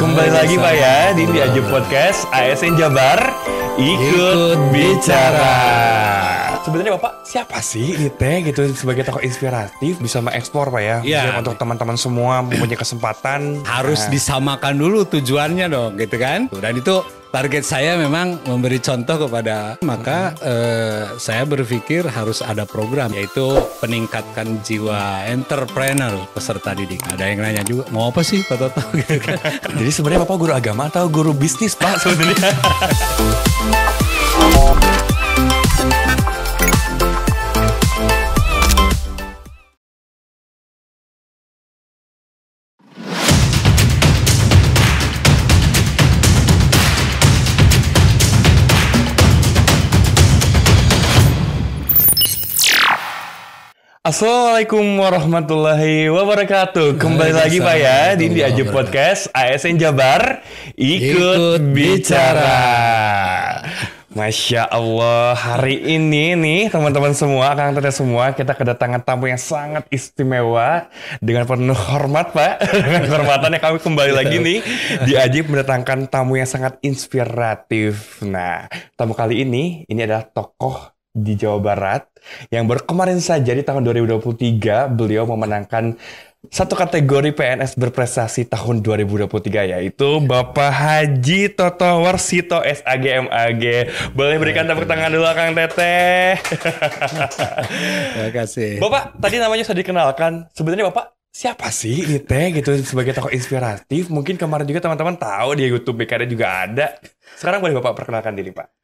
Kembali lagi Pak ya di Diajub Podcast ASN Jabar ikut bicara. Sebenarnya Bapak siapa sih ini teh gitu sebagai tokoh inspiratif bisa mengeksplor Pak ya? Ya. Untuk teman-teman semua mempunyai kesempatan Harus disamakan dulu tujuannya dong gitu kan. Dan itu target saya memang memberi contoh kepada maka saya berpikir harus ada program yaitu peningkatkan jiwa entrepreneur peserta didik. Ada yang nanya juga mau apa sih Pak Toto gitu kan. Jadi sebenarnya Bapak guru agama atau guru bisnis Pak sebenarnya? Assalamualaikum warahmatullahi wabarakatuh. Kembali lagi Pak ya di Diajub Podcast ASN Jabar ikut bicara. Masya Allah, hari ini nih teman-teman semua, akang teteh semua, kita kedatangan tamu yang sangat istimewa dengan penuh hormat Pak. Dengan kehormatan yang kami kembali lagi nih Diajib mendatangkan tamu yang sangat inspiratif. Nah, tamu kali ini adalah tokoh di Jawa Barat yang baru kemarin saja di tahun 2023 beliau memenangkan satu kategori PNS berprestasi tahun 2023 yaitu Bapak Haji Toto Warsito SAG MAG. Boleh berikan tepuk tangan dulu Kang Teteh. Terima kasih. Bapak tadi namanya sudah dikenalkan. Sebenarnya Bapak siapa sih ini teh gitu sebagai tokoh inspiratif? Mungkin kemarin juga teman-teman tahu di YouTube BKD juga ada. Sekarang boleh Bapak perkenalkan diri Pak.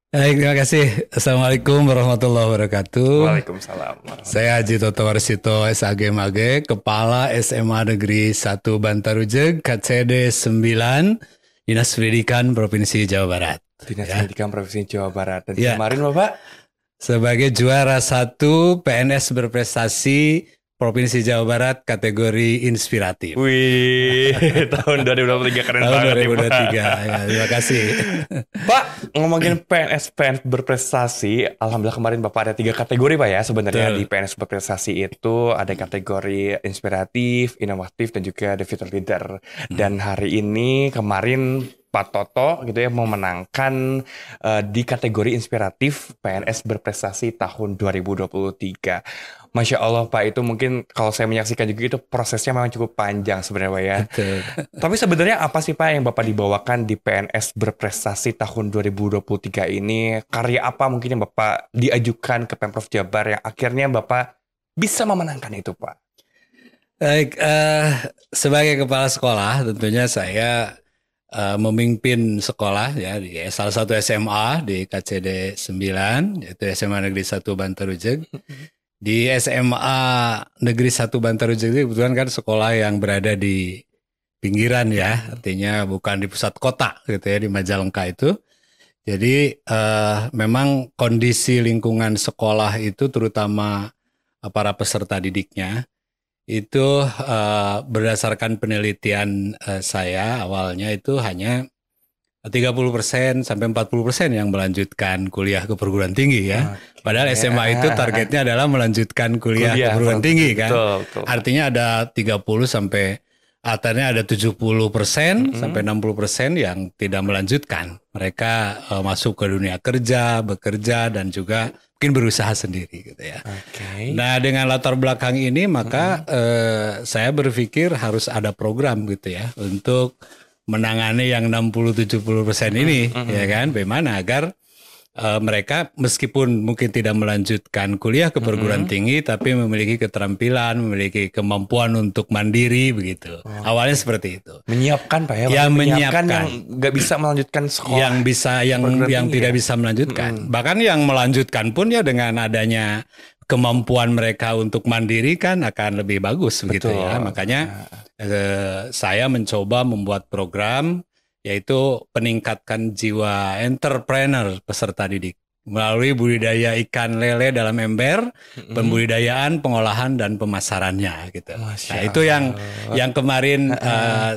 Baik, terima kasih. Assalamualaikum warahmatullahi wabarakatuh. Waalaikumsalam. Saya Haji Toto Warsito SAG MAG, Kepala SMA Negeri 1 Bantarujeg, KCD 9, Dinas Pendidikan Provinsi Jawa Barat. Dinas Pendidikan Provinsi Jawa Barat. Dan kemarin Bapak sebagai juara 1 PNS berprestasi Provinsi Jawa Barat kategori inspiratif. Wih, tahun 2023 keren tahun banget 2023. Pak. Ya, terima kasih. Pak, ngomongin PNS berprestasi, alhamdulillah kemarin Bapak ada 3 kategori Pak ya sebenarnya. Di PNS berprestasi itu ada kategori inspiratif, inovatif, dan juga the future leader. Dan hari ini kemarin Pak Toto gitu ya memenangkan di kategori inspiratif PNS berprestasi tahun 2023. Masya Allah Pak, itu mungkin kalau saya menyaksikan juga itu prosesnya memang cukup panjang sebenarnya Pak ya. Betul. Tapi sebenarnya apa sih Pak yang Bapak dibawakan di PNS berprestasi tahun 2023 ini? Karya apa mungkin yang Bapak diajukan ke Pemprov Jabar yang akhirnya Bapak bisa memenangkan itu Pak? Baik, sebagai kepala sekolah tentunya saya memimpin sekolah ya di salah satu SMA di KCD 9 yaitu SMA Negeri 1 Bantarujeg. Di SMA Negeri 1 Bantarujeg itu kebetulan kan sekolah yang berada di pinggiran ya, artinya bukan di pusat kota gitu ya, di Majalengka itu. Jadi memang kondisi lingkungan sekolah itu terutama para peserta didiknya itu berdasarkan penelitian saya awalnya itu hanya 30% sampai 40% yang melanjutkan kuliah ke perguruan tinggi ya. Padahal SMA itu targetnya adalah melanjutkan kuliah ke perguruan tinggi kan. Betul. Artinya ada 30 sampai artinya ada 70% sampai 60% yang tidak melanjutkan. Mereka masuk ke dunia kerja, bekerja dan juga mungkin berusaha sendiri gitu ya. Nah, dengan latar belakang ini maka saya berpikir harus ada program gitu ya untuk menangani yang 60-70% ini ya kan, bagaimana agar mereka meskipun mungkin tidak melanjutkan kuliah ke perguruan tinggi tapi memiliki keterampilan, memiliki kemampuan untuk mandiri begitu. Awalnya seperti itu. Menyiapkan Pak ya. Yang menyiapkan yang nggak bisa melanjutkan sekolah. Yang bisa yang tidak bisa melanjutkan. Bahkan yang melanjutkan pun ya dengan adanya kemampuan mereka untuk mandiri kan akan lebih bagus begitu ya. Makanya saya mencoba membuat program yaitu peningkatkan jiwa entrepreneur peserta didik melalui budidaya ikan lele dalam ember, pembudidayaan, pengolahan dan pemasarannya gitu. Nah, itu yang kemarin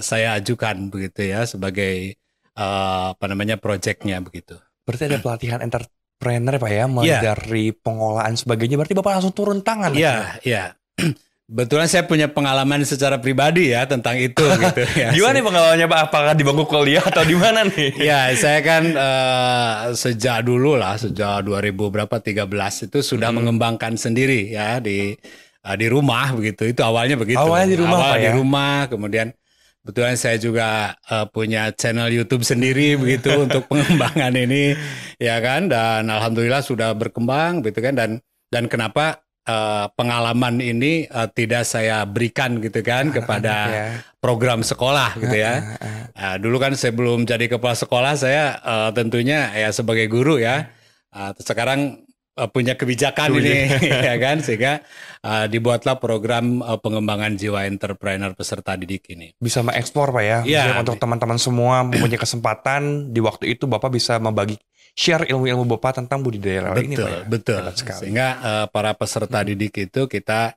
saya ajukan begitu ya sebagai proyeknya begitu. Berarti ada pelatihan entrepreneur Pak ya, mulai dari pengolahan sebagainya. Berarti Bapak langsung turun tangan. Iya. Kebetulan saya punya pengalaman secara pribadi ya tentang itu gitu ya. Gimana nih pengalamannya Pak? Apakah di bangku kuliah atau di mana nih? Ya, saya kan sejak dulu lah, sejak 2013 itu sudah mengembangkan sendiri ya di rumah begitu. Itu awalnya begitu. Awalnya di rumah, Pak, di ya? rumah, kemudian kebetulan saya juga punya channel YouTube sendiri begitu untuk pengembangan ini ya kan, dan alhamdulillah sudah berkembang gitu kan, dan kenapa pengalaman ini tidak saya berikan gitu kan kepada program sekolah gitu ya. Dulu kan sebelum jadi kepala sekolah saya tentunya ya sebagai guru ya. Sekarang punya kebijakan ini ya kan, sehingga dibuatlah program pengembangan jiwa entrepreneur peserta didik ini. Bisa mengeksplor Pak ya. Iya. Untuk teman-teman semua mempunyai kesempatan di waktu itu Bapak bisa membagi share ilmu-ilmu Bapak tentang budidaya lele ini Pak ya. Betul. Hebat sekali. Sehingga para peserta didik itu kita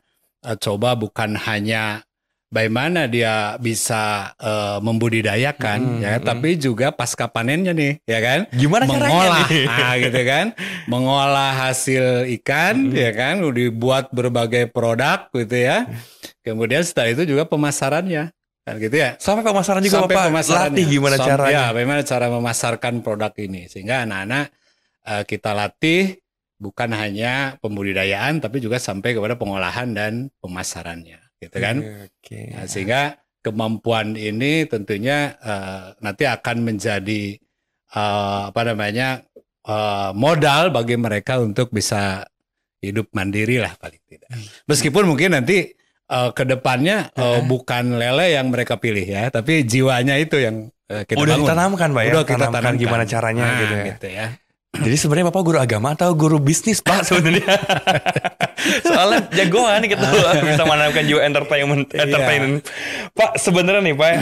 coba bukan hanya bagaimana dia bisa membudidayakan ya, tapi juga pasca panennya nih ya kan. Gimana caranya mengolah nih? gitu kan, mengolah hasil ikan ya kan, dibuat berbagai produk gitu ya. Kemudian setelah itu juga pemasarannya kan gitu ya. Sampai pemasaran juga Sampai Bapak pemasarannya. latih gimana caranya? Ya, bagaimana cara memasarkan produk ini sehingga anak-anak kita latih bukan hanya pembudidayaan tapi juga sampai kepada pengolahan dan pemasarannya gitu kan. Oke. Nah, sehingga kemampuan ini tentunya nanti akan menjadi modal bagi mereka untuk bisa hidup mandiri lah paling tidak. Meskipun mungkin nanti ke depannya bukan lele yang mereka pilih ya, tapi jiwanya itu yang kita udah bangun. ditanamkan Pak ya. Udah kita tanamkan tanamkan gimana caranya gitu ya. Gitu ya. Jadi sebenarnya Bapak guru agama atau guru bisnis Pak sebenarnya? Soalnya jagoan gitu bisa menanamkan jiwa entertainment. Pak sebenarnya nih Pak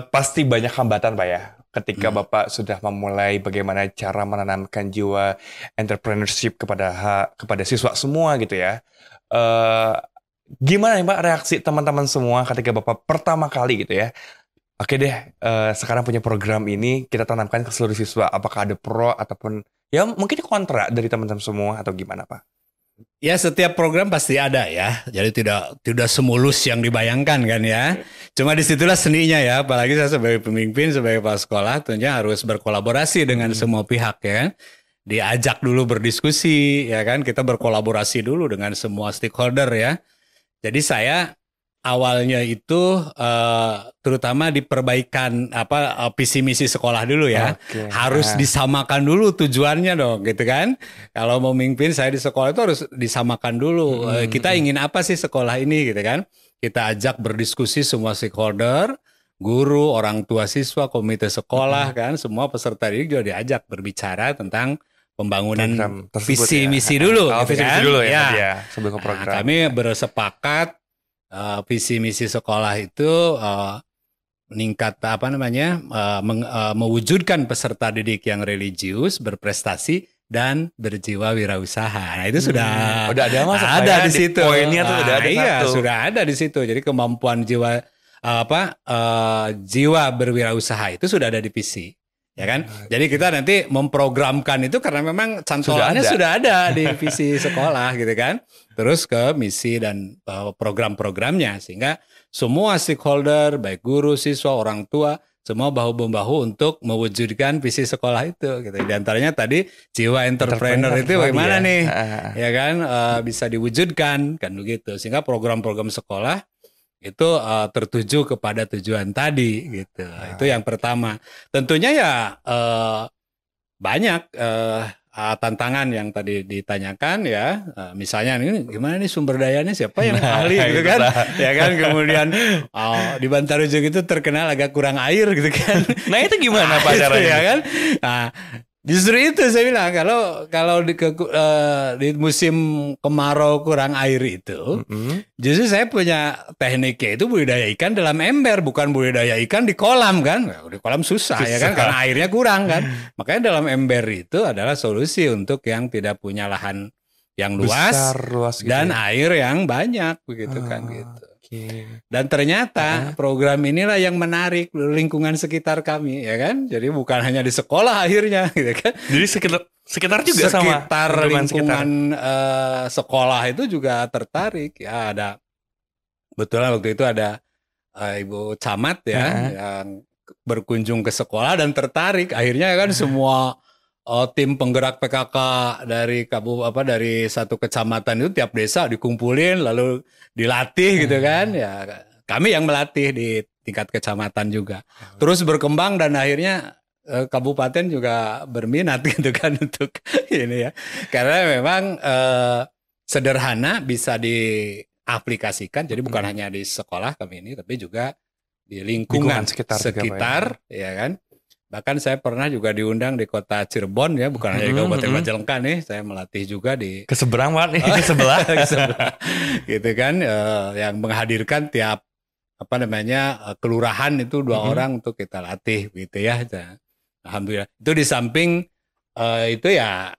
pasti banyak hambatan Pak ya ketika Bapak sudah memulai bagaimana cara menanamkan jiwa entrepreneurship kepada siswa semua gitu ya. Gimana nih Pak reaksi teman-teman semua ketika Bapak pertama kali gitu ya? Oke deh, sekarang punya program ini kita tanamkan ke seluruh siswa. Apakah ada pro ataupun ya mungkin kontra dari teman-teman semua atau gimana Pak? Ya setiap program pasti ada ya. Jadi tidak semulus yang dibayangkan kan ya. Cuma disitulah seninya ya. Apalagi saya sebagai pemimpin, sebagai kepala sekolah tentunya harus berkolaborasi dengan semua pihak ya kan. Diajak dulu berdiskusi ya kan. Kita berkolaborasi dulu dengan semua stakeholder ya. Jadi saya awalnya itu terutama di perbaikan visi misi sekolah dulu ya. Harus disamakan dulu tujuannya dong gitu kan. Kalau mau memimpin saya di sekolah itu harus disamakan dulu. Kita ingin apa sih sekolah ini gitu kan. Kita ajak berdiskusi semua stakeholder, guru, orang tua siswa, komite sekolah kan, semua peserta didik juga diajak berbicara tentang pembangunan visi misi dulu gitu kan. Dulu ya, sebelum ke program. Kami bersepakat visi misi sekolah itu meningkat mewujudkan peserta didik yang religius, berprestasi dan berjiwa wirausaha. Nah, itu sudah ada di situ. Poinnya tuh udah ada satu. Sudah ada di situ. Jadi kemampuan jiwa jiwa berwirausaha itu sudah ada di visi. Ya kan? Jadi kita nanti memprogramkan itu karena memang cantolannya sudah ada di visi sekolah gitu kan. Terus ke misi dan program-programnya sehingga semua stakeholder baik guru, siswa, orang tua semua bahu-membahu untuk mewujudkan visi sekolah itu gitu. Di antaranya tadi jiwa entrepreneur itu bagaimana nih? Ya kan bisa diwujudkan kan begitu. Sehingga program-program sekolah itu tertuju kepada tujuan tadi gitu. Itu yang pertama. Tentunya ya banyak tantangan yang tadi ditanyakan ya. Misalnya ini gimana nih sumber dayanya, siapa yang ahli gitu kan. Ya kan kemudian di Bantarujung itu terkenal agak kurang air gitu kan. Nah itu gimana Pak caranya? Ya kan. Nah, justru itu saya bilang kalau di musim kemarau kurang air itu, justru saya punya tekniknya itu budidaya ikan dalam ember, bukan budidaya ikan di kolam kan. Di kolam susah ya kan karena airnya kurang kan. Makanya dalam ember itu adalah solusi untuk yang tidak punya lahan yang luas gitu dan air yang banyak begitu kan gitu. Dan ternyata program inilah yang menarik lingkungan sekitar kami ya kan. Jadi bukan hanya di sekolah akhirnya gitu kan. Jadi sekitar juga sekitar lingkungan sekolah itu juga tertarik ya. Kebetulan waktu itu ada Ibu Camat ya yang berkunjung ke sekolah dan tertarik. Akhirnya kan semua tim penggerak PKK dari dari satu kecamatan itu tiap desa dikumpulin lalu dilatih gitu kan. Ya kami yang melatih di tingkat kecamatan juga. Terus berkembang dan akhirnya kabupaten juga berminat gitu kan untuk ini ya. Karena memang sederhana, bisa diaplikasikan. Jadi bukan hanya di sekolah kami ini, tapi juga di lingkungan sekitar ya kan. Bahkan saya pernah juga diundang di kota Cirebon ya, bukan hanya di Kabupaten Majalengka nih. Saya melatih juga di keseberang banget nih, sebelah. gitu kan, yang menghadirkan tiap kelurahan itu 2 orang untuk kita latih gitu ya. Alhamdulillah. Itu di samping itu ya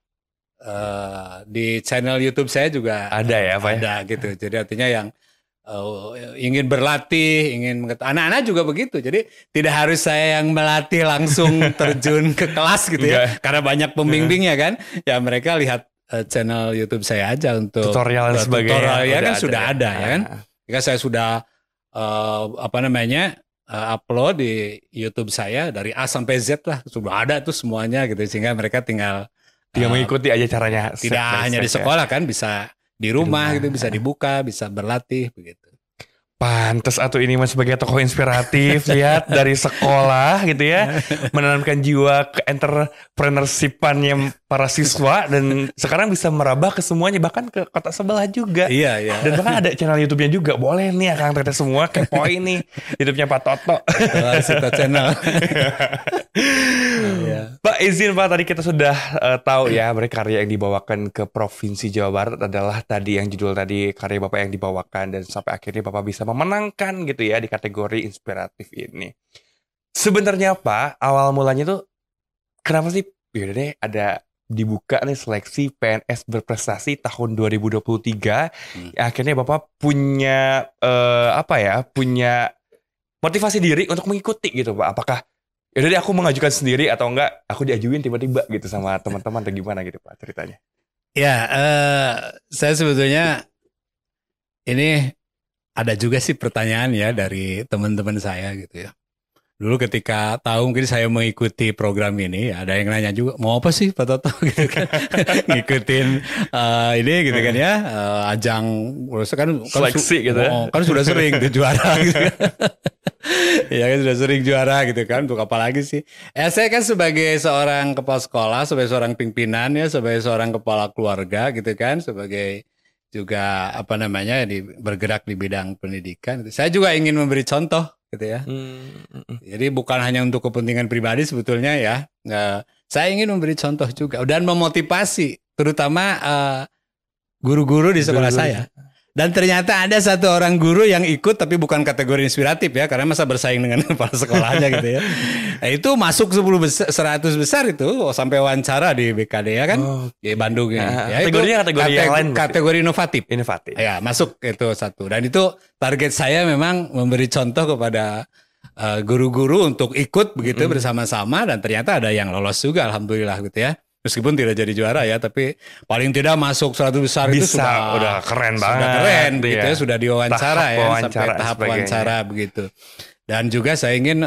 di channel YouTube saya juga ada ya Pak? Ada gitu. Jadi artinya yang ingin berlatih, anak-anak juga begitu. Jadi tidak harus saya yang melatih langsung terjun ke kelas gitu ya. Karena banyak pembimbingnya kan. Ya mereka lihat channel YouTube saya aja untuk tutorial dan sebagainya. Tutorial ya kan sudah ada ya kan. Jika saya sudah upload di YouTube saya dari A sampai Z lah, sudah ada tuh semuanya gitu, sehingga mereka tinggal mengikuti aja caranya. Tidak hanya di sekolah kan, bisa di rumah gitu, bisa dibuka, bisa berlatih begitu. Pantes atuh ini mas sebagai tokoh inspiratif, lihat dari sekolah gitu ya, menanamkan jiwa ke-entrepreneurship-annya para siswa dan sekarang bisa merambah ke semuanya, bahkan ke kota sebelah juga. Iya, iya. Dan bahkan ada channel YouTube-nya juga, boleh nih Akang Teteh semua kepoin nih YouTube-nya Pak Toto. Sita channel. Pak izin Pak, tadi kita sudah tahu ya karya yang dibawakan ke Provinsi Jawa Barat adalah tadi yang judul tadi karya Bapak yang dibawakan dan sampai akhirnya Bapak bisa memenangkan gitu ya di kategori inspiratif ini. Sebenarnya Pak, awal mulanya tuh kenapa sih yaudah deh ada dibuka nih seleksi PNS berprestasi tahun 2023. Akhirnya Bapak punya punya motivasi diri untuk mengikuti gitu Pak. Apakah yaudah deh aku mengajukan sendiri atau enggak aku diajuin tiba-tiba gitu sama teman-teman atau gimana gitu Pak ceritanya? Ya, saya sebetulnya ini ada juga sih pertanyaan ya dari teman-teman saya gitu ya. Dulu ketika tahu mungkin saya mengikuti program ini, ada yang nanya juga, mau apa sih Pak Toto gitu kan, ngikutin ini gitu kan ya, ajang kan seleksi gitu ya. Kan sudah sering tuh juara gitu kan. Ya kan sudah sering juara gitu kan, untuk apa lagi sih? Saya kan sebagai seorang kepala sekolah, sebagai seorang pimpinan ya, sebagai seorang kepala keluarga gitu kan, sebagai juga bergerak di bidang pendidikan. Saya juga ingin memberi contoh gitu ya. Jadi bukan hanya untuk kepentingan pribadi sebetulnya ya. Saya ingin memberi contoh juga dan memotivasi terutama guru-guru di sekolah saya. Dan ternyata ada satu orang guru yang ikut tapi bukan kategori inspiratif ya, karena masa bersaing dengan kepala sekolahnya gitu ya. Nah, itu masuk 100 besar itu sampai wawancara di BKD ya kan, di Bandung ya. Kategorinya kategori yang lain. Kategori inovatif. Ya, masuk itu satu. Dan itu target saya memang memberi contoh kepada guru-guru untuk ikut begitu bersama-sama, dan ternyata ada yang lolos juga alhamdulillah gitu ya. Meskipun tidak jadi juara ya, tapi paling tidak masuk 100 besar itu udah keren banget. Sudah keren gitu ya, sudah diwawancara sampai tahap wawancara begitu. Dan juga saya ingin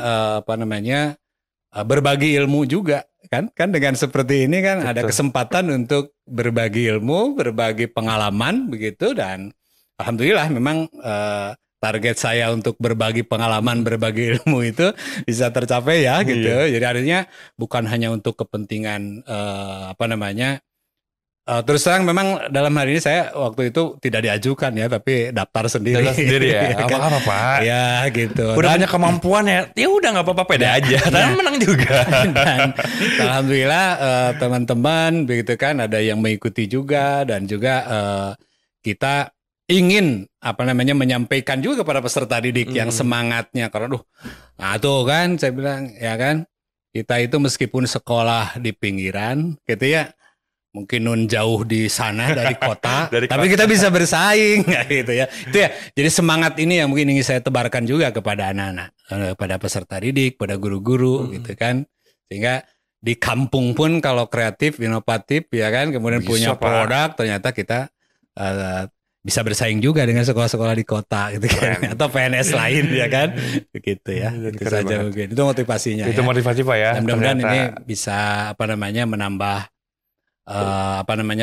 berbagi ilmu juga kan dengan seperti ini kan. Betul. Ada kesempatan untuk berbagi ilmu, berbagi pengalaman begitu, dan alhamdulillah memang target saya untuk berbagi pengalaman, berbagi ilmu itu bisa tercapai ya gitu. Jadi artinya bukan hanya untuk kepentingan terus terang memang dalam hari ini saya waktu itu tidak diajukan ya, tapi daftar sendiri. Daftar sendiri ya. Apa Pak? Ya gitu. Udah banyak kemampuan ya. Ya udah nggak apa-apa, pede aja. Dan menang juga. Dan alhamdulillah teman-teman begitu kan, ada yang mengikuti juga, dan juga kita ingin menyampaikan juga kepada peserta didik yang semangatnya, karena nah tuh kan saya bilang ya kan, kita itu meskipun sekolah di pinggiran gitu ya, mungkin jauh di sana dari kota, tapi kita bisa bersaing gitu ya. Itu ya. Jadi semangat ini yang mungkin ingin saya tebarkan juga kepada anak-anak, kepada peserta didik, pada guru-guru gitu kan. Sehingga di kampung pun kalau kreatif, inovatif ya kan, kemudian bisa, punya produk, ternyata kita bisa bersaing juga dengan sekolah-sekolah di kota gitu kan, atau PNS lain ya kan, begitu ya. Itu saja mungkin. Itu motivasinya. Itu motivasi Pak ya. Mudah-mudahan ini bisa menambah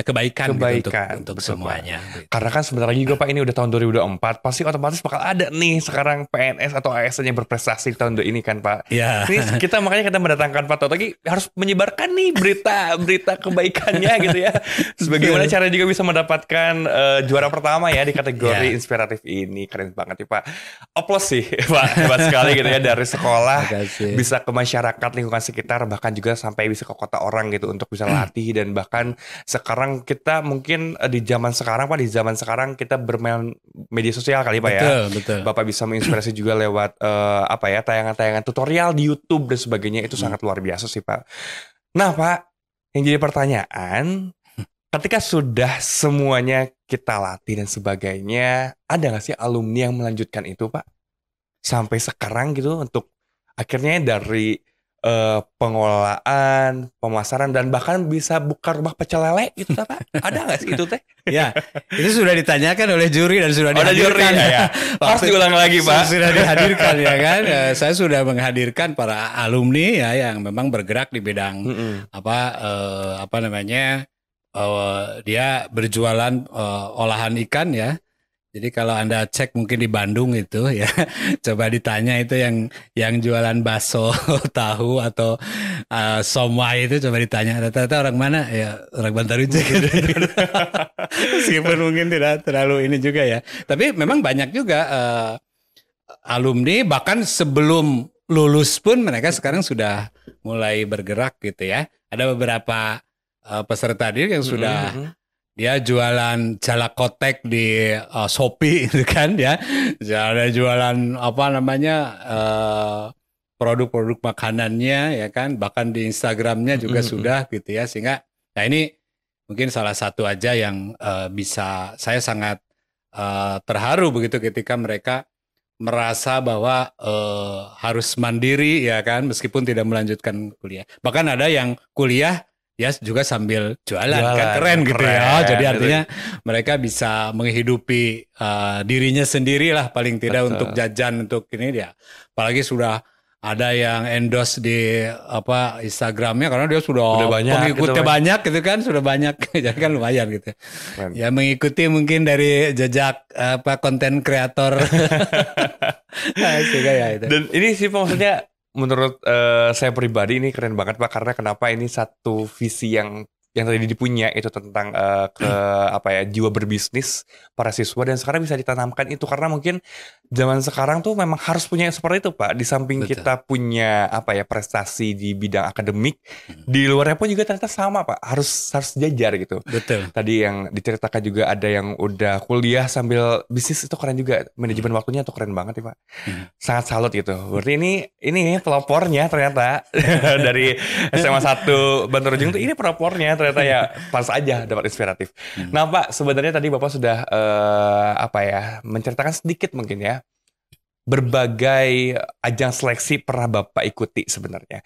kebaikan gitu untuk semuanya. Gitu. Karena kan sebentar lagi juga Pak ini udah tahun 2024, pasti otomatis bakal ada nih sekarang PNS atau ASN yang berprestasi tahun ini kan Pak. Ya. Ini kita makanya kita mendatangkan Pak Toto lagi harus menyebarkan nih berita kebaikannya gitu ya. Sebagaimana cara juga bisa mendapatkan juara pertama ya di kategori inspiratif ini. Keren banget ya Pak. Aplaus sih Pak, hebat sekali gitu ya, dari sekolah bisa ke masyarakat lingkungan sekitar, bahkan juga sampai bisa ke kota orang gitu untuk bisa latih. Dan bahkan sekarang kita mungkin di zaman sekarang kita bermain media sosial kali Pak ya. Betul. Bapak bisa menginspirasi juga lewat tayangan-tayangan tutorial di YouTube dan sebagainya. Itu sangat luar biasa sih Pak. Nah Pak, yang jadi pertanyaan, ketika sudah semuanya kita latih dan sebagainya, ada nggak sih alumni yang melanjutkan itu Pak? Sampai sekarang gitu, untuk akhirnya dari pengelolaan, pemasaran, dan bahkan bisa buka rumah pecel lele gitu Pak. Ada nggak sih itu teh? Ya, itu sudah ditanyakan oleh juri dan sudah dihadirkan. Ya. Harus diulang lagi Pak. Sudah dihadirkan ya kan. Saya sudah menghadirkan para alumni ya yang memang bergerak di bidang dia berjualan olahan ikan ya. Jadi kalau Anda cek mungkin di Bandung itu ya, coba ditanya itu yang jualan bakso, tahu atau somai itu coba ditanya, rata-rata orang mana? Ya orang Bantaruja gitu. Meskipun mungkin tidak terlalu ini juga ya. Tapi memang banyak juga alumni bahkan sebelum lulus pun mereka sekarang sudah mulai bergerak gitu ya. Ada beberapa peserta didik yang sudah dia jualan jalakotek di Shopee gitu kan ya. Jualan produk-produk makanannya ya kan. Bahkan di Instagramnya juga sudah gitu ya. Sehingga ini mungkin salah satu aja yang bisa saya sangat terharu begitu ketika mereka merasa bahwa harus mandiri ya kan, meskipun tidak melanjutkan kuliah. Bahkan ada yang kuliah ya juga sambil jualan kan, keren gitu ya. Jadi artinya mereka bisa menghidupi dirinya sendiri lah paling tidak. Betul. Untuk jajan untuk ini dia. Apalagi sudah ada yang endorse di Instagramnya karena dia sudah pengikutnya banyak gitu kan, sudah banyak. Jadi kan lumayan gitu. Ya mengikuti mungkin dari jejak konten kreator. Ya, itu. Dan ini sih maksudnya menurut saya pribadi ini keren banget Pak, karena kenapa ini satu visi yang tadi dipunya itu tentang jiwa berbisnis para siswa, dan sekarang bisa ditanamkan itu karena mungkin zaman sekarang tuh memang harus punya yang seperti itu Pak. Di samping kita punya prestasi di bidang akademik, di luarnya pun juga ternyata sama Pak, harus jajar gitu. Betul. Tadi yang diceritakan juga ada yang udah kuliah sambil bisnis, itu keren juga. Manajemen waktunya tuh keren banget ya Pak. Sangat salut gitu. Berarti ini pelopornya ternyata dari SMA 1 Bantarujung tuh, ini pelopornya ternyata ya pas aja dapat inspiratif. Nah Pak, sebenarnya tadi Bapak sudah menceritakan sedikit mungkin ya, berbagai ajang seleksi pernah Bapak ikuti sebenarnya.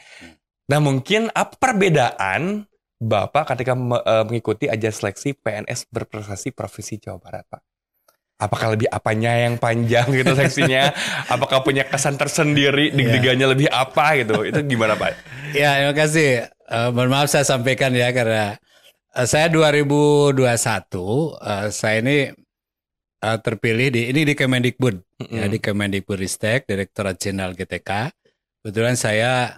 Nah mungkin apa perbedaan Bapak ketika mengikuti ajang seleksi PNS berprestasi Provinsi Jawa Barat Pak? Apakah lebih apanya yang panjang gitu seksinya? Apakah punya kesan tersendiri, deg-degannya lebih apa gitu? Itu gimana Pak? Ya, terima kasih. Mohon maaf saya sampaikan ya, karena saya 2021 saya ini terpilih di Kemendikbud, ya, di Kemendikbudristek, Direktorat Jenderal GTK. Kebetulan saya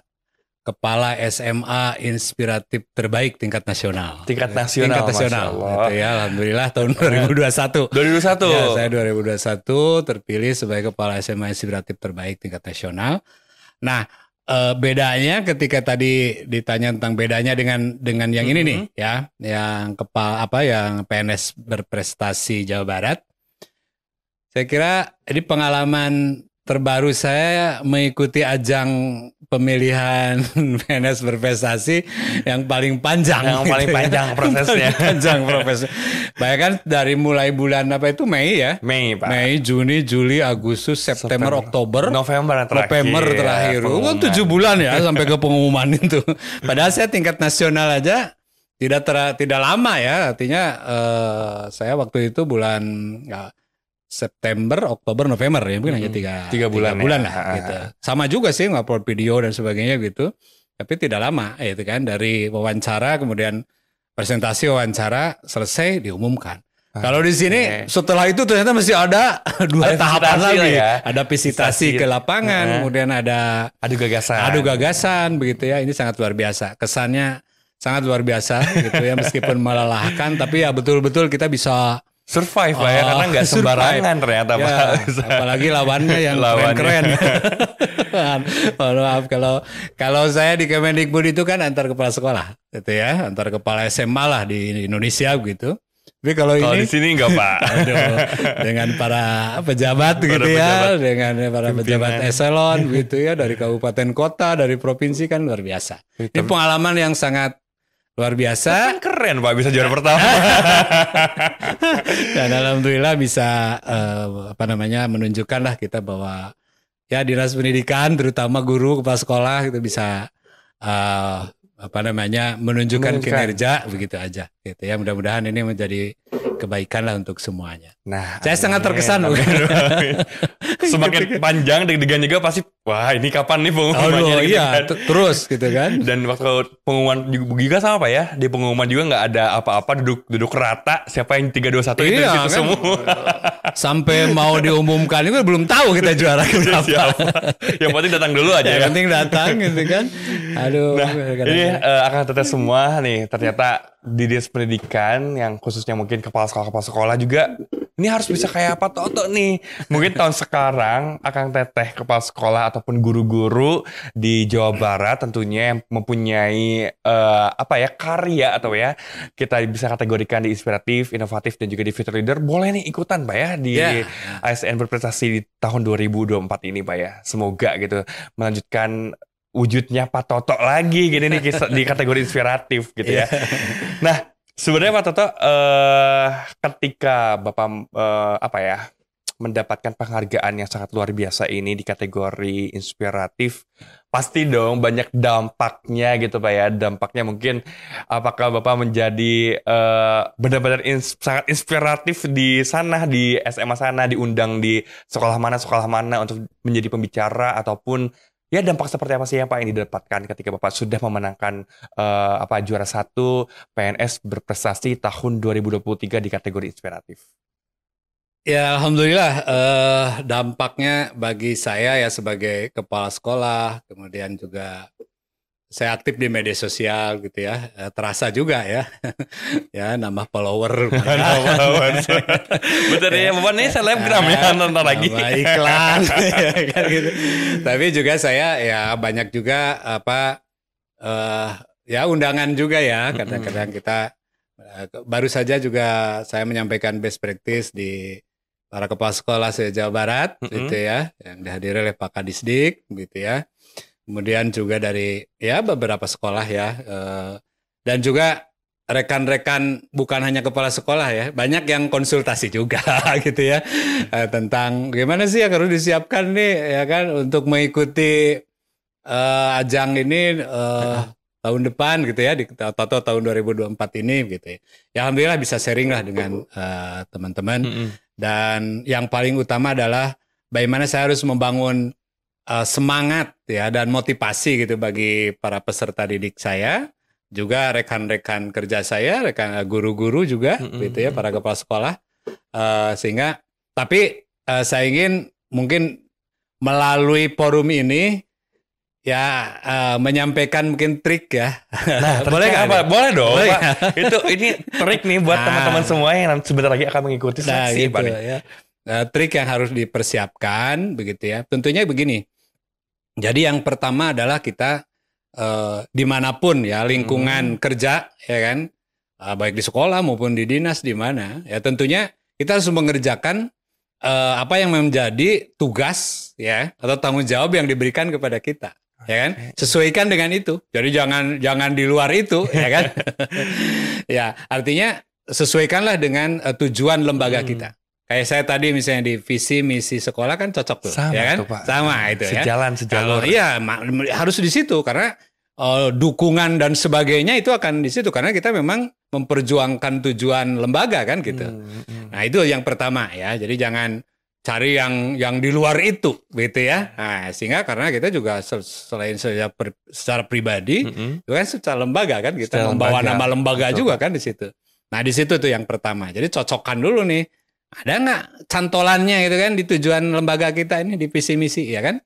Kepala SMA Inspiratif Terbaik tingkat nasional. Tingkat nasional. Gitu ya, alhamdulillah tahun 2021. 2021. Ya, saya 2021 terpilih sebagai Kepala SMA Inspiratif Terbaik tingkat nasional. Nah, bedanya ketika tadi ditanya tentang bedanya dengan yang ini nih ya, yang yang PNS berprestasi Jawa Barat. Saya kira ini pengalaman terbaru saya mengikuti ajang pemilihan PNS berprestasi yang paling panjang. Yang paling panjang prosesnya. Panjang prosesnya. Bahkan dari mulai bulan Mei ya. Mei Pak. Mei, Juni, Juli, Agustus, September, Oktober. November terakhir. Kan 7 bulan ya sampai ke pengumuman itu. Padahal saya tingkat nasional aja tidak lama ya, artinya saya waktu itu bulan September, Oktober, November ya, mungkin hanya tiga bulan lah gitu. Sama juga sih ngupload video dan sebagainya gitu, tapi tidak lama itu kan, dari wawancara kemudian presentasi wawancara selesai diumumkan. Kalau di sini setelah itu ternyata masih ada dua tahapan lagi ya. Ada visitasi ke lapangan, kemudian ada adu gagasan begitu ya. Ini sangat luar biasa, kesannya sangat luar biasa gitu ya, meskipun melelahkan tapi ya betul-betul kita bisa survive lah ya, karena nggak sembarangan ternyata ya, Pak. Apalagi lawannya yang keren-keren. Maaf kalau saya di Kemendikbud itu kan antar kepala sekolah gitu ya, antar kepala SMA lah di Indonesia gitu. Tapi kalau ini di sini enggak, Pak. Dengan para pejabat gitu ya, dengan para pejabat eselon gitu ya, dari kabupaten kota, dari provinsi, kan luar biasa. Ini pengalaman yang sangat luar biasa. Kan keren Pak, bisa juara pertama. Dan alhamdulillah bisa menunjukkan lah kita bahwa ya dinas pendidikan, terutama guru, kepala sekolah itu bisa menunjukkan kinerja begitu aja gitu ya. Mudah-mudahan ini menjadi kebaikan lah untuk semuanya. Nah, saya sangat terkesan. Semakin panjang deg-degan juga pasti, wah ini kapan nih pengumumannya? Iya, terus gitu kan. Dan waktu pengumuman juga sama Pak ya, di pengumuman juga nggak ada apa-apa, duduk rata, siapa yang 3-2-1 itu di situ kan, semua. Sampai mau diumumkan itu belum tahu kita juara berapa. Yang penting datang dulu aja. Yang penting datang gitu kan. Aduh. Nah, ini akan tetap semua nih, ternyata di dinas pendidikan yang khususnya mungkin kepala sekolah juga ini harus bisa kayak Pak Toto nih. Mungkin tahun sekarang Akang Teteh kepala sekolah ataupun guru-guru di Jawa Barat tentunya yang mempunyai karya atau ya kita bisa kategorikan di inspiratif, inovatif dan juga di future leader, boleh nih ikutan Pak ya di ASN berprestasi di tahun 2024 ini Pak ya. Semoga gitu melanjutkan wujudnya Pak Toto lagi gini nih di kategori inspiratif gitu ya. Nah, sebenarnya Pak Toto ketika Bapak mendapatkan penghargaan yang sangat luar biasa ini di kategori inspiratif, pasti dong banyak dampaknya gitu Pak ya. Dampaknya mungkin apakah Bapak menjadi benar-benar sangat inspiratif di sana, di SMA sana, diundang di sekolah mana untuk menjadi pembicara, ataupun ya dampak seperti apa sih yang Pak yang didapatkan ketika Bapak sudah memenangkan juara 1 PNS berprestasi tahun 2023 di kategori inspiratif? Ya alhamdulillah dampaknya bagi saya ya sebagai kepala sekolah, kemudian juga saya aktif di media sosial gitu ya, terasa juga ya, ya nambah follower. Betul ya, Bapak nih selebgram ya, nonton lagi. Iklan, kan gitu. Tapi juga saya ya banyak juga undangan juga ya, kadang-kadang kita baru saja juga saya menyampaikan best practice di para kepala sekolah se-Jawa Barat gitu ya, yang dihadiri oleh Pak Kadisdik gitu ya. Kemudian juga dari ya beberapa sekolah ya, dan juga rekan-rekan bukan hanya kepala sekolah ya, banyak yang konsultasi juga gitu ya, tentang gimana sih yang harus disiapkan nih ya kan untuk mengikuti ajang ini tahun depan gitu ya, atau tahun 2024 ini gitu ya. Ya alhamdulillah bisa sharing lah dengan teman-teman. Dan yang paling utama adalah bagaimana saya harus membangun semangat ya dan motivasi gitu bagi para peserta didik saya, juga rekan-rekan kerja saya, rekan guru-guru juga gitu ya, para kepala sekolah, sehingga saya ingin mungkin melalui forum ini ya menyampaikan mungkin trik ya. Nah, boleh nggak Pak? Boleh dong Pak. Ini trik nih buat teman-teman semua yang sebentar lagi akan mengikuti seleksi gitu, Pak ya. Trik yang harus dipersiapkan begitu ya. Tentunya begini. Jadi yang pertama adalah kita dimanapun ya lingkungan kerja ya kan, baik di sekolah maupun di dinas di mana ya, tentunya kita harus mengerjakan apa yang menjadi tugas ya atau tanggung jawab yang diberikan kepada kita ya kan, sesuaikan dengan itu. Jadi jangan di luar itu ya kan. Ya artinya sesuaikanlah dengan tujuan lembaga kita. Kayak saya tadi misalnya di visi misi sekolah kan cocok tuh, sama ya kan? Tuh, Pak. Sama itu sejalur. Iya, harus di situ karena dukungan dan sebagainya itu akan di situ karena kita memang memperjuangkan tujuan lembaga kan gitu. Nah itu yang pertama ya. Jadi jangan cari yang di luar itu gitu ya. Nah, sehingga karena kita juga selain secara pribadi, itu kan secara lembaga kan kita secara membawa nama lembaga juga kan di situ. Nah di situ tuh yang pertama. Jadi cocokkan dulu nih. Ada nggak cantolannya gitu kan di tujuan lembaga kita ini di visi misi ya kan.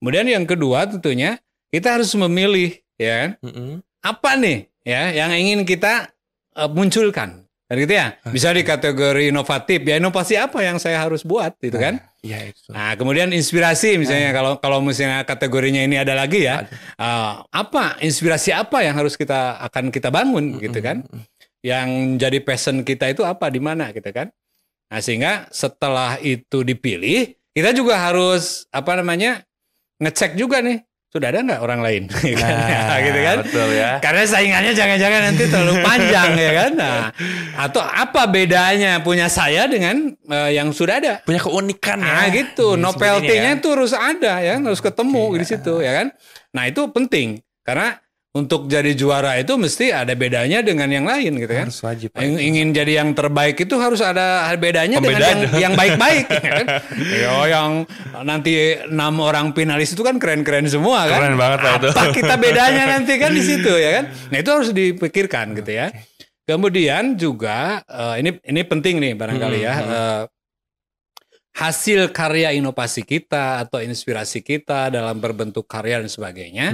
Kemudian yang kedua tentunya kita harus memilih ya kan. Apa nih ya yang ingin kita munculkan. Dan gitu ya. Bisa di kategori inovatif. Ya inovasi apa yang saya harus buat gitu kan. Iya itu. Nah, kemudian inspirasi misalnya kalau misalnya kategorinya ini ada lagi ya. Apa inspirasi apa yang harus akan kita bangun gitu kan. Yang jadi passion kita itu apa di mana gitu kan. Nah, sehingga setelah itu dipilih, kita juga harus ngecek juga nih. Sudah ada nggak orang lain? Nah, gitu kan? Betul ya. Karena saingannya jangan-jangan nanti terlalu panjang ya kan? Nah, atau apa bedanya punya saya dengan yang sudah ada? Punya keunikan ya. Nah gitu, novelty-nya itu harus ada ya, harus ketemu di situ ya kan? Nah itu penting karena untuk jadi juara itu mesti ada bedanya dengan yang lain gitu kan. Harus wajib. Ingin jadi yang terbaik itu harus ada bedanya dengan yang baik-baik. Kan? Yang nanti 6 orang finalis itu kan keren-keren semua kan. Keren banget lah itu. Apa kita bedanya nanti kan di situ ya kan. Nah itu harus dipikirkan gitu ya. Kemudian juga ini penting nih barangkali ya. Hasil karya inovasi kita atau inspirasi kita dalam berbentuk karya dan sebagainya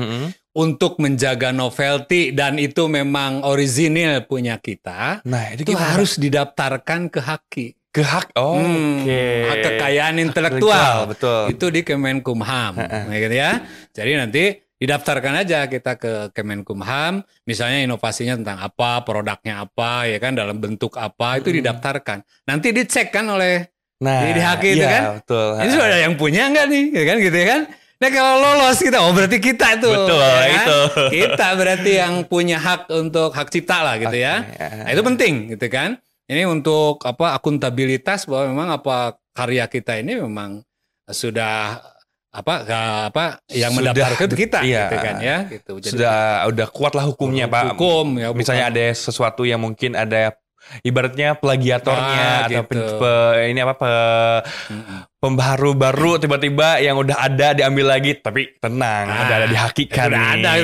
untuk menjaga novelty dan itu memang orisinil punya kita. Nah, itu harus didaftarkan ke HAKI. Ke hak, Hak kekayaan intelektual. Betul. Itu di Kemenkumham, gitu ya. Jadi nanti didaftarkan aja kita ke Kemenkumham, misalnya inovasinya tentang apa, produknya apa, ya kan dalam bentuk apa itu didaftarkan. Nanti dicek kan oleh di HAKI itu kan. Betul. Ini sudah ada yang punya nggak nih, gitu ya kan? Nah kalau lolos kita, berarti kita tuh. Betul, ya kan? itu. Kita berarti yang punya hak untuk hak cipta lah gitu ya. Nah, itu penting gitu kan. Ini untuk akuntabilitas bahwa memang karya kita ini memang sudah yang mendaftarkan kita gitu kan ya gitu. Jadi, udah kuat lah hukumnya Pak. Hukum ya. Misalnya ada sesuatu yang mungkin ada ibaratnya plagiatornya atau pembaharu baru tiba-tiba yang udah ada diambil lagi tapi tenang udah ada di HAKI kan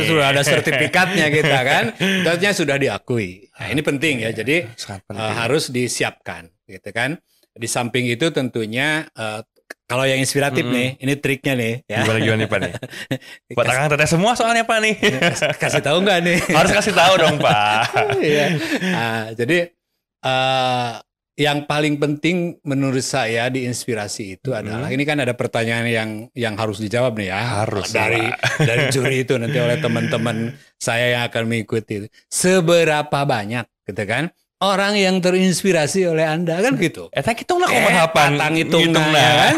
sudah ada sertifikatnya kita kan tentunya sudah diakui. Nah, ini penting ya jadi harus disiapkan gitu kan. Di samping itu tentunya kalau yang inspiratif nih ini triknya nih ya. Gimana nih Pak nih buat akang teteh semua soalnya Pak nih kasih tahu nggak nih harus kasih tahu dong Pak. Iya. Nah, jadi yang paling penting menurut saya di inspirasi itu adalah ini kan ada pertanyaan yang harus dijawab nih ya. Harus dari juri itu nanti oleh teman-teman saya yang akan mengikuti. Seberapa banyak gitu kan orang yang terinspirasi oleh Anda kan gitu. Eta hitungna kumaha patang hitungna kan.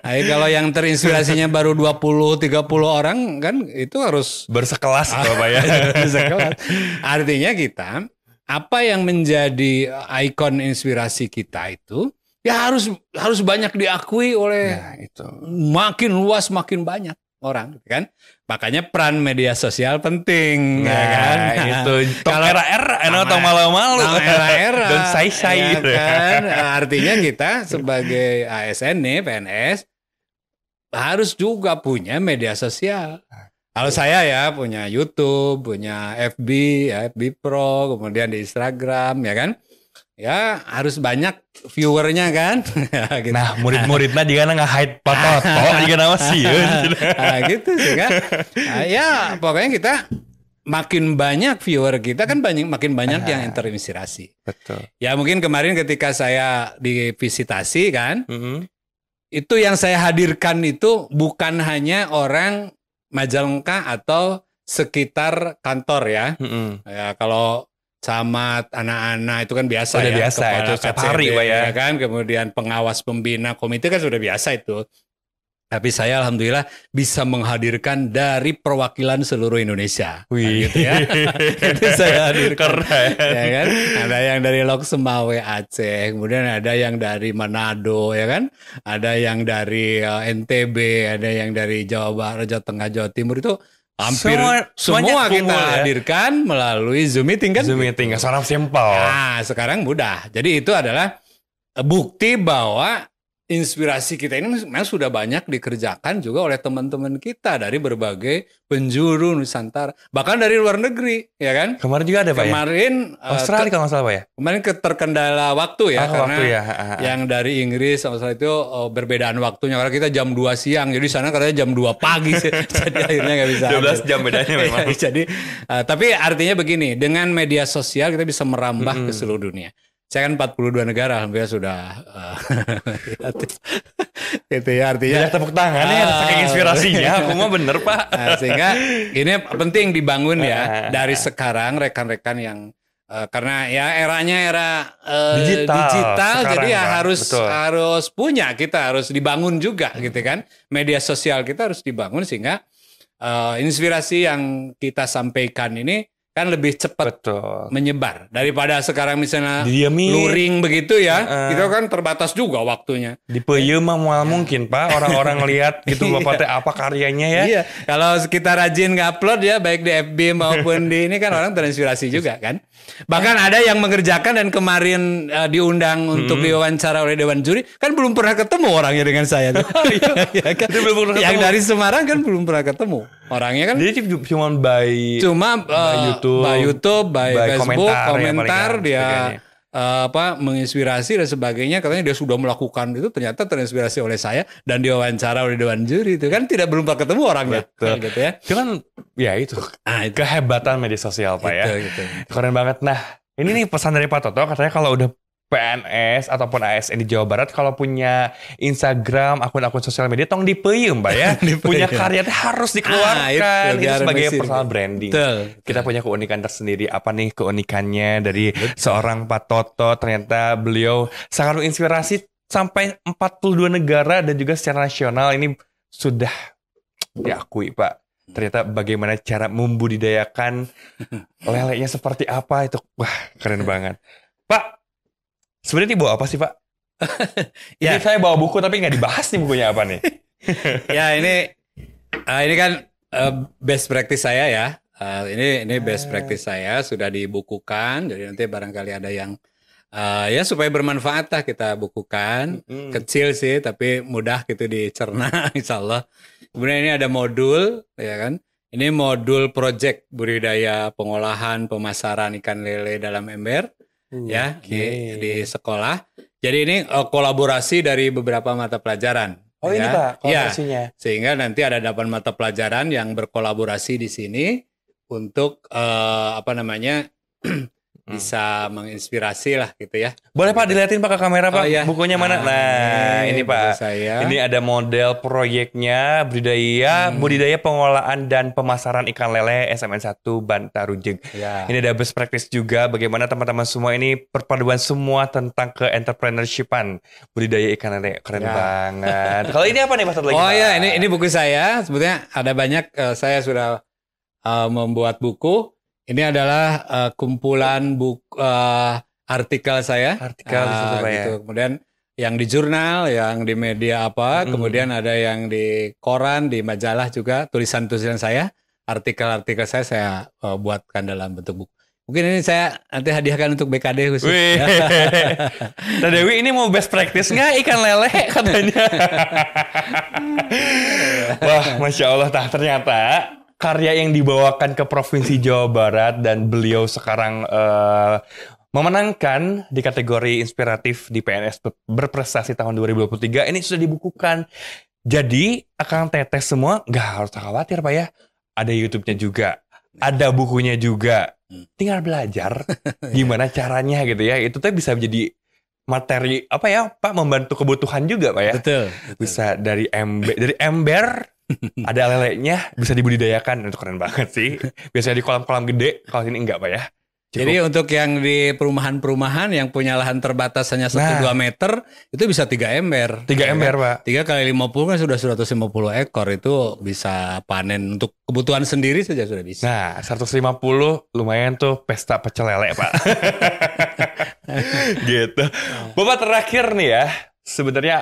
Nah, kalau yang terinspirasinya baru 20-30 orang kan itu harus bersekelas Bapak ya. Bersekelas. Artinya kita apa yang menjadi ikon inspirasi kita itu ya harus banyak diakui oleh makin luas makin banyak orang kan. Makanya peran media sosial penting ya kan. Itu kalau era-era atau malu-malu dan say-say kan. Artinya kita sebagai ASN nih PNS harus juga punya media sosial. Kalau saya ya punya YouTube, punya FB, ya, FB Pro, kemudian di Instagram ya kan. Ya harus banyak viewernya kan. Gitu. Nah murid-muridnya juga nge-hide foto juga nama sih. Gitu sih kan. Ya pokoknya kita makin banyak viewer kita kan makin banyak yang terinspirasi. Betul. Ya mungkin kemarin ketika saya di visitasi kan. Itu yang saya hadirkan itu bukan hanya orang Majalengka atau sekitar kantor ya. Ya kalau camat, anak-anak itu kan biasa sudah ya. Biasa itu setiap hari Pak ya. Kan kemudian pengawas pembina komite kan sudah biasa itu. Tapi saya alhamdulillah bisa menghadirkan dari perwakilan seluruh Indonesia. Wih. Gitu ya. Itu saya hadirkan. Keren. Ya kan? Ada yang dari Lok Semawe Aceh, kemudian ada yang dari Manado ya kan? Ada yang dari NTB, ada yang dari Jawa Barat, Jawa Tengah, Jawa Timur itu Hampir Semuanya semua kita kumpul ya. hadirkan melalui Zoom meeting kan? Zoom meeting, seorang simpel. Nah, sekarang mudah. Jadi itu adalah bukti bahwa inspirasi kita ini memang sudah banyak dikerjakan juga oleh teman-teman kita dari berbagai penjuru Nusantara, bahkan dari luar negeri, ya kan? Kemarin juga ada Pak ya? Kemarin Australia kalau nggak salah Pak ya? kemarin terkendala waktu ya, karena waktu ya. yang dari Inggris sama Australia itu berbedaan waktunya, karena kita jam 2 siang, jadi sana katanya jam 2 pagi sih. Jadi akhirnya nggak bisa 12 jam bedanya memang. Jadi tapi artinya begini, dengan media sosial kita bisa merambah ke seluruh dunia. Saya kan 42 negara, alhamdulillah sudah itu ya, artinya Banyak tepuk tangan ya, saking inspirasinya. Aku mah bener Pak. Nah, sehingga ini penting dibangun ya dari sekarang rekan-rekan yang karena ya eranya era digital sekarang, jadi ya Pak. harus punya, kita harus dibangun juga gitu kan. Media sosial kita harus dibangun sehingga inspirasi yang kita sampaikan ini kan lebih cepat menyebar daripada sekarang misalnya Didiamin. luring begitu ya. Itu kan terbatas juga waktunya. Di peyem mah mual mungkin Pak, orang-orang lihat gitu Bapak teh apa karyanya ya. Iya, kalau kita rajin nge-upload ya baik di FB maupun di ini kan orang terinspirasi juga kan. Bahkan ada yang mengerjakan dan kemarin diundang untuk diwawancara oleh Dewan Juri kan belum pernah ketemu orangnya dengan saya tuh. Ya kan? Yang dari Semarang kan belum pernah ketemu orangnya kan. Jadi cuma by YouTube, by Facebook, komentar kan, dia menginspirasi dan sebagainya, katanya dia sudah melakukan itu, ternyata terinspirasi oleh saya dan diwawancara oleh Dewan Juri itu kan belum pernah ketemu orangnya. Gitu ya. Itu kan ya itu kehebatan media sosial Pak ya. Gitu. Keren banget. Nah, ini nih pesan dari Pak Toto, katanya kalau udah PNS ataupun ASN di Jawa Barat kalau punya Instagram, akun-akun sosial media tong dipeyem Pak ya. Punya karya harus dikeluarkan itu sebagai personal branding. Kita punya keunikan tersendiri. Apa nih keunikannya dari seorang Pak Toto? Ternyata beliau sangat menginspirasi sampai 42 negara dan juga secara nasional ini sudah diakui Pak. Ternyata bagaimana cara membudidayakan lelenya seperti apa itu. Wah, keren banget. Pak, sebenarnya bawa apa sih Pak? Ya, saya bawa buku tapi nggak dibahas nih bukunya apa nih? Ya ini kan best practice saya ya. Ini best practice saya sudah dibukukan. Jadi nanti barangkali ada yang ya supaya bermanfaat lah kita bukukan. Kecil sih tapi mudah gitu dicerna insya Allah. Kemudian ini ada modul ya kan. Ini modul project budidaya pengolahan pemasaran ikan lele dalam ember. Ya di sekolah. Jadi ini kolaborasi dari beberapa mata pelajaran. Oh ya. Ini Pak kolaborasinya. Ya, sehingga nanti ada 8 mata pelajaran yang berkolaborasi di sini untuk bisa menginspirasi lah gitu ya. Boleh Pak dilihatin Pak ke kamera Pak, iya. bukunya mana? Nah ini Pak, ini ada model proyeknya budidaya pengolahan dan pemasaran ikan lele SMN 1 Bantarujeg. Ya. Ini ada best practice juga bagaimana teman-teman semua ini perpaduan semua tentang ke-entrepreneurshipan budidaya ikan lele. Keren banget. Kalau ini apa nih Mas? Ini buku saya. Sebetulnya ada banyak, saya sudah membuat buku. Ini adalah kumpulan artikel saya. Gitu. Kemudian yang di jurnal, yang di media kemudian ada yang di koran, di majalah juga, tulisan-tulisan saya, artikel-artikel saya buatkan dalam bentuk buku. Mungkin ini saya nanti hadiahkan untuk BKD khusus. Teh Dewi ini mau best practice nggak ikan lele katanya. Wah, Masya Allah, ternyata karya yang dibawakan ke Provinsi Jawa Barat dan beliau sekarang memenangkan di kategori inspiratif di PNS berprestasi tahun 2023 ini sudah dibukukan. Jadi Akang Teteh semua nggak harus khawatir Pak ya. Ada YouTube-nya juga, ada bukunya juga. Tinggal belajar gimana caranya gitu ya. Itu tuh bisa menjadi materi Pak, membantu kebutuhan juga Pak ya. Betul. Bisa dari ember ada lelenya bisa dibudidayakan. Itu keren banget sih. Biasanya di kolam-kolam gede, kalau ini enggak Pak ya. Cukup. Jadi untuk yang di perumahan-perumahan yang punya lahan terbatas hanya 1-2 meter, itu bisa 3 ember. 3 ember Pak. 3 kali 50 kan sudah 150 ekor, itu bisa panen untuk kebutuhan sendiri saja sudah bisa. Nah 150 lumayan tuh pesta pecel lele Pak. Gitu. Bapak terakhir nih ya, sebenarnya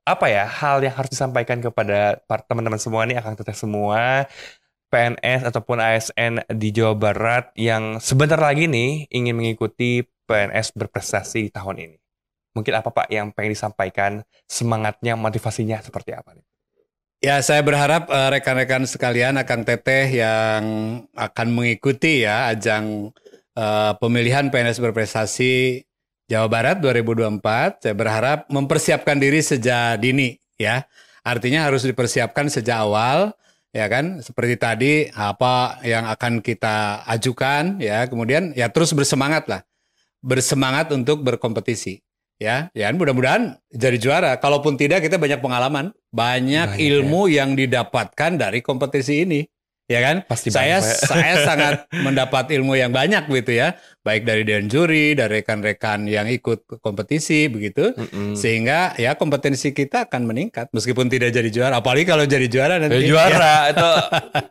apa ya hal yang harus disampaikan kepada teman-teman semua nih, akang teteh semua, PNS ataupun ASN di Jawa Barat yang sebentar lagi nih ingin mengikuti PNS berprestasi di tahun ini. Mungkin apa Pak yang pengen disampaikan, semangatnya, motivasinya seperti apa nih? Ya, saya berharap rekan-rekan sekalian, Akang Teteh yang akan mengikuti ya ajang pemilihan PNS berprestasi Jawa Barat 2024, saya berharap mempersiapkan diri sejak dini ya. Artinya harus dipersiapkan sejak awal ya kan, seperti tadi apa yang akan kita ajukan ya, kemudian ya terus bersemangat lah. Bersemangat untuk berkompetisi. Ya, mudah-mudahan jadi juara. Kalaupun tidak, kita banyak pengalaman, banyak ilmu yang didapatkan dari kompetisi ini, ya kan? Pasti saya sangat mendapat ilmu yang banyak gitu ya, baik dari dewan juri, dari rekan-rekan yang ikut kompetisi begitu, sehingga ya kompetensi kita akan meningkat meskipun tidak jadi juara. Apalagi kalau jadi juara nanti. Juara itu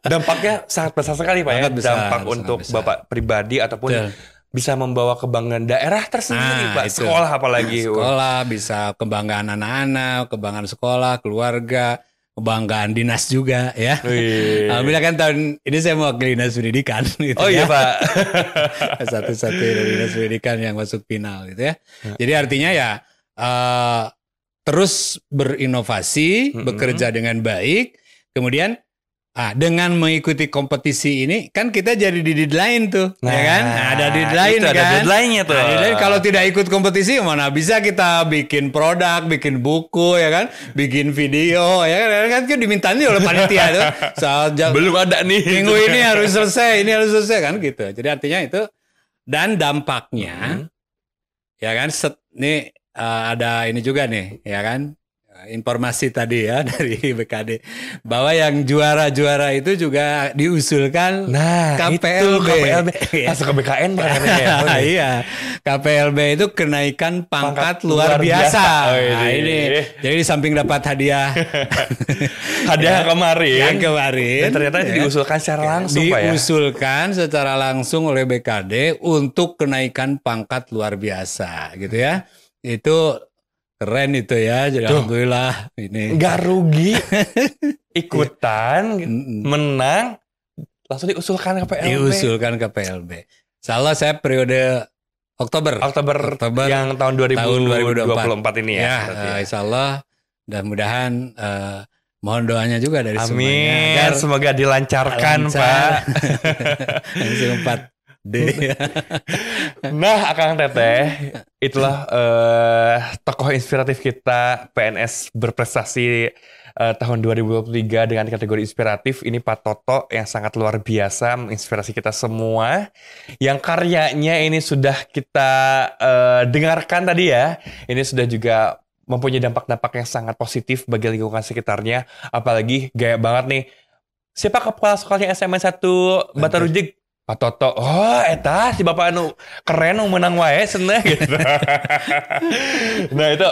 dampaknya sangat besar sekali Pak ya. Besar, dampak untuk besar. Bapak pribadi ataupun bisa membawa kebanggaan daerah tersendiri Pak. Itu. Sekolah apalagi. Sekolah bisa kebanggaan anak-anak, kebanggaan sekolah, keluarga, kebanggaan dinas juga ya. Alhamdulillah kan tahun ini saya mewakili dinas pendidikan gitu. Oh iya Pak. Satu-satunya dari dinas pendidikan yang masuk final gitu ya. Jadi artinya ya terus berinovasi, bekerja dengan baik, kemudian dengan mengikuti kompetisi ini kan kita jadi di deadline tuh, ya kan? Ada deadline kan? Ada deadline-nya tuh. Deadline, kalau tidak ikut kompetisi mana bisa kita bikin produk, bikin buku, ya kan? Bikin video, ya kan? Kan dimintain oleh panitia tuh. Belum ada nih. Minggu ini harus selesai, ini harus selesai kan gitu. Jadi artinya itu dan dampaknya, ya kan? Nih ada ini juga nih, ya kan? Informasi tadi ya dari BKD bahwa yang juara-juara itu juga diusulkan KPLB. Masuk ke BKN Pak. Iya, KPLB itu kenaikan pangkat luar biasa. Nah, ini jadi di samping dapat hadiah kemarin. Dan ternyata diusulkan secara langsung Pak ya. Diusulkan secara langsung oleh BKD untuk kenaikan pangkat luar biasa gitu ya. Itu keren itu ya, jadi alhamdulillah ini. Nggak rugi, ikutan, menang, langsung diusulkan ke PLB. Diusulkan ke PLB. Salah saya periode Oktober yang tahun 2024 ini ya. Insya Allah, mudah-mudahan mohon doanya juga dari semuanya. Amin, semoga dilancarkan Pak. Langsung 4D. Nah, Akang Teteh, itulah tokoh inspiratif kita PNS berprestasi tahun 2023 dengan kategori inspiratif. Ini Pak Toto yang sangat luar biasa menginspirasi kita semua. Yang karyanya ini sudah kita dengarkan tadi ya. Ini sudah juga mempunyai dampak-dampak yang sangat positif bagi lingkungan sekitarnya. Apalagi gaya banget nih. Siapa kepala sekolahnya SMA 1 Batarujig? Pak Toto, eta si bapak anu keren menang wae seneng gitu. Nah itu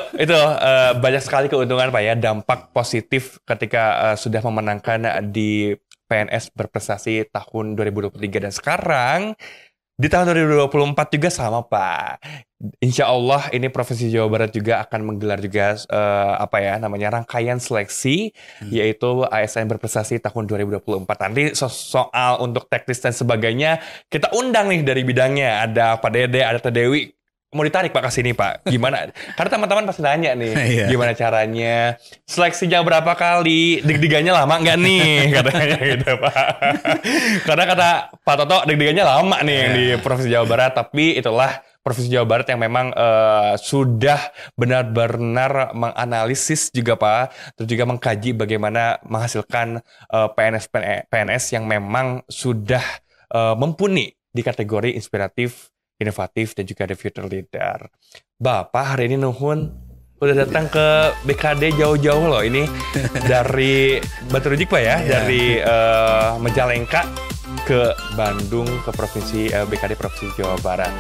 banyak sekali keuntungan Pak ya, dampak positif ketika sudah memenangkan di PNS berprestasi tahun 2023 dan sekarang di tahun 2024 juga sama Pak. Insya Allah ini Provinsi Jawa Barat juga akan menggelar juga rangkaian seleksi yaitu ASN berprestasi tahun 2024. Nanti soal untuk teknis dan sebagainya kita undang nih dari bidangnya. Ada Pak Dede, ada Teh Dewi. Mau ditarik Pak ke sini Pak. Gimana? Karena teman-teman pasti nanya nih, gimana caranya? Seleksinya berapa kali? Deg-degannya lama nggak nih? Katanya gitu Pak. Karena kata Pak Toto deg-degannya lama nih yang di Provinsi Jawa Barat. Tapi itulah Provinsi Jawa Barat yang memang sudah benar-benar menganalisis juga Pak. Terus juga mengkaji bagaimana menghasilkan PNS yang memang sudah mumpuni di kategori inspiratif, inovatif, dan juga the future leader. Bapak hari ini nuhun udah datang ke BKD jauh-jauh loh ini dari Batarujig Pak ya, dari Majalengka ke Bandung ke BKD Provinsi Jawa Barat.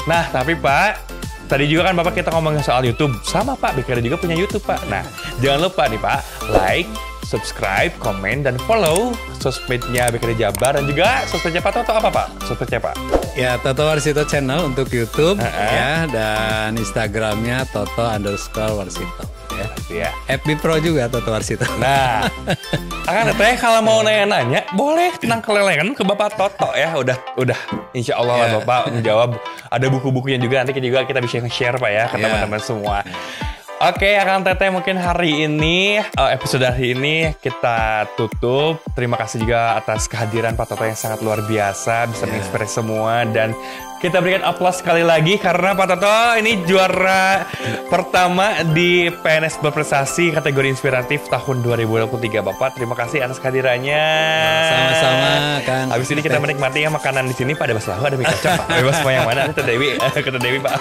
Nah tapi Pak, tadi juga kan Bapak kita ngomongin soal YouTube, sama Pak BKD juga punya YouTube Pak. Nah jangan lupa nih Pak, like, subscribe, komen, dan follow sosmednya BKD Jabar dan juga sosmednya Pak Toto apa Pak? Sosmednya Pak? Ya, Toto Warsito Channel untuk YouTube ya, dan Instagramnya Toto_Warsito. Ya. Ya. FB Pro juga Toto Warsito. Nah, Akang Teteh kalau mau nanya-nanya boleh tenang kelelengan ke Bapak Toto ya. Udah insya Allah lah Bapak menjawab. Ada buku-bukunya juga nanti kita bisa share Pak ya ke teman-teman semua. Oke, Akang Teteh mungkin hari ini, episode hari ini kita tutup. Terima kasih juga atas kehadiran Pak Toto yang sangat luar biasa. Bisa menginspirasi semua. Dan kita berikan aplaus sekali lagi karena Pak Toto ini juara pertama di PNS Berprestasi kategori inspiratif tahun 2023. Bapak, terima kasih atas kehadirannya. Sama-sama, Kang. Habis ini kita menikmati makanan di sini. Pak, ada bakso, ada mie kacang, Pak. Bebas mau yang mana? Kata Dewi, Pak.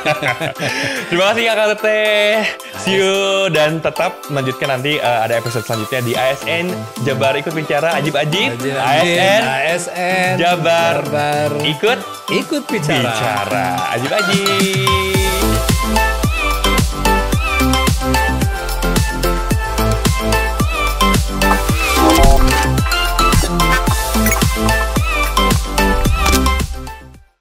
Terima kasih Kak Teteh. See you dan tetap melanjutkan nanti ada episode selanjutnya di ASN Jabar Ikut Bicara Ajib-ajib. ASN Jabar Ikut bicara. Ajib-ajib.